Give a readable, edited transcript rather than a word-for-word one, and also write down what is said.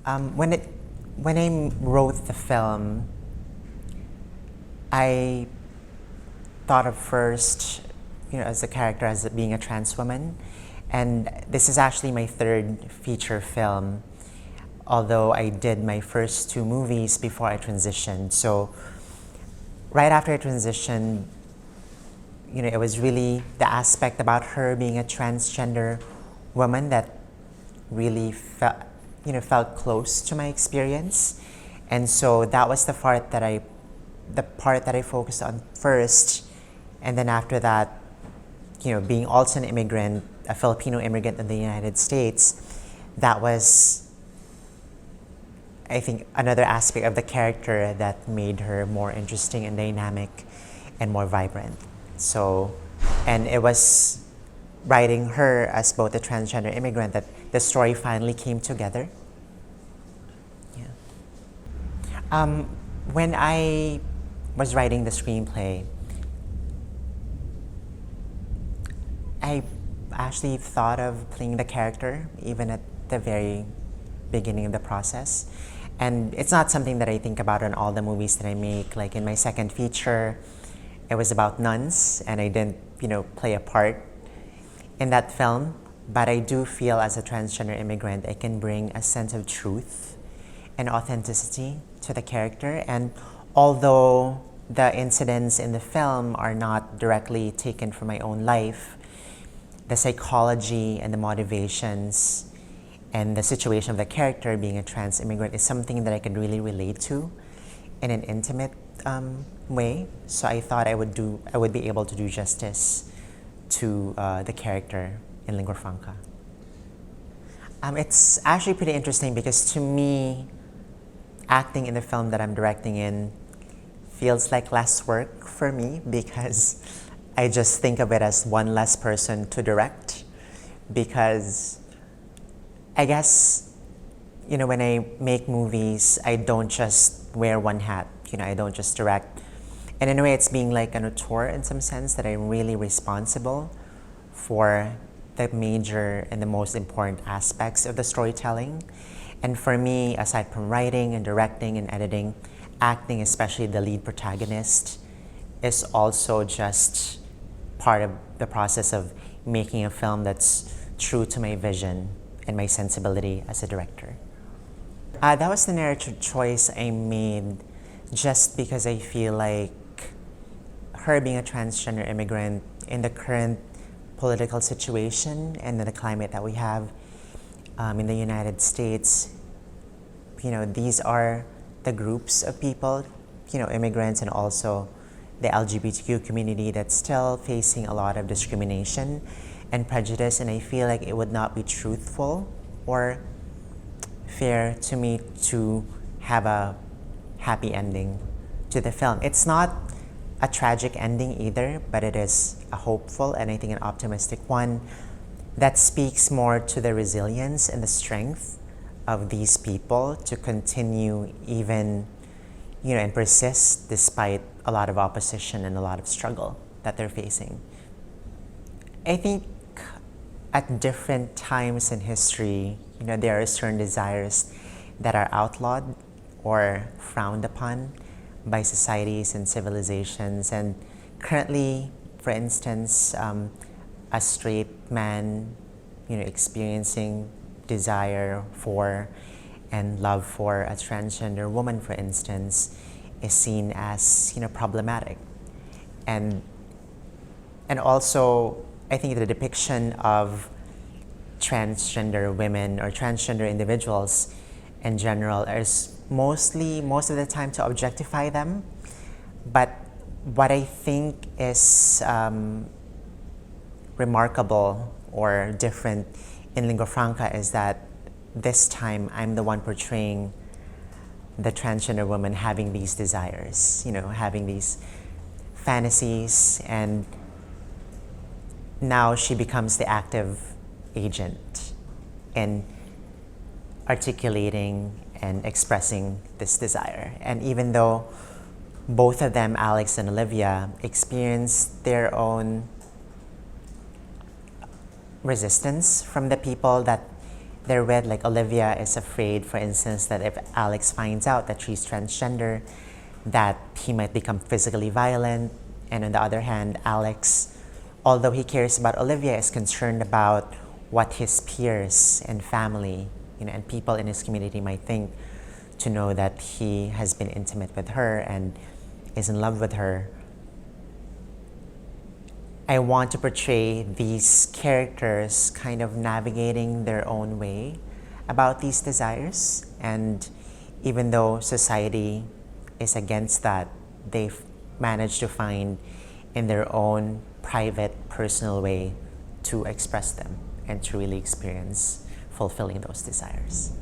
Um, when it when I wrote the film, I thought of first, as a character as being a trans woman, and this is actually my third feature film. Although I did my first two movies before I transitioned, so right after I transitioned, it was really the aspect about her being a transgender woman that really felt close to my experience, and so that was the part that I focused on first, and then after that, being also an immigrant, a Filipino immigrant in the United States, that was, I think, another aspect of the character that made her more interesting and dynamic and more vibrant. So, and it was writing her as both a transgender immigrant that the story finally came together. Yeah. When I was writing the screenplay, I actually thought of playing the character even at the very beginning of the process. And it's not something that I think about in all the movies that I make. Like in my second feature, it was about nuns, and I didn't, play a part in that film. But I do feel as a transgender immigrant, I can bring a sense of truth and authenticity to the character. And although the incidents in the film are not directly taken from my own life, the psychology and the motivations and the situation of the character being a trans immigrant is something that I could really relate to in an intimate way. So I thought I would be able to do justice to the character in Lingua Franca. It's actually pretty interesting because to me, acting in the film that I'm directing in feels like less work for me because I just think of it as one less person to direct, because I guess, when I make movies, I don't just wear one hat. I don't just direct. And in a way, it's being like an auteur in some sense, that I'm really responsible for the major and the most important aspects of the storytelling. And for me, aside from writing and directing and editing, acting, especially the lead protagonist, is also just part of the process of making a film that's true to my vision and my sensibility as a director. That was the narrative choice I made just because I feel like her being a transgender immigrant in the current political situation and the climate that we have in the United States, these are the groups of people, immigrants and also the LGBTQ community that's still facing a lot of discrimination and prejudice, and I feel like it would not be truthful or fair to me to have a happy ending to the film. It's not a tragic ending either, but it is a hopeful and I think an optimistic one that speaks more to the resilience and the strength of these people to continue even, and persist despite a lot of opposition and a lot of struggle that they're facing. I think at different times in history, there are certain desires that are outlawed or frowned upon by societies and civilizations. And currently, for instance, a straight man, experiencing desire for and love for a transgender woman, for instance, is seen as, problematic. And also, I think the depiction of transgender women or transgender individuals in general is most of the time to objectify them. But what I think is remarkable or different in Lingua Franca is that this time I'm the one portraying the transgender woman having these desires, having these fantasies, and now she becomes the active agent in articulating and expressing this desire. And even though both of them, Alex and Olivia, experience their own resistance from the people that they're with. Like Olivia is afraid, for instance, that if Alex finds out that she's transgender, that he might become physically violent. And on the other hand, Alex, although he cares about Olivia, is concerned about what his peers and family, and people in his community might think, to know that he has been intimate with her and is in love with her. I want to portray these characters kind of navigating their own way about these desires, and even though society is against that, they've managed to find in their own private, personal way to express them and to really experience fulfilling those desires.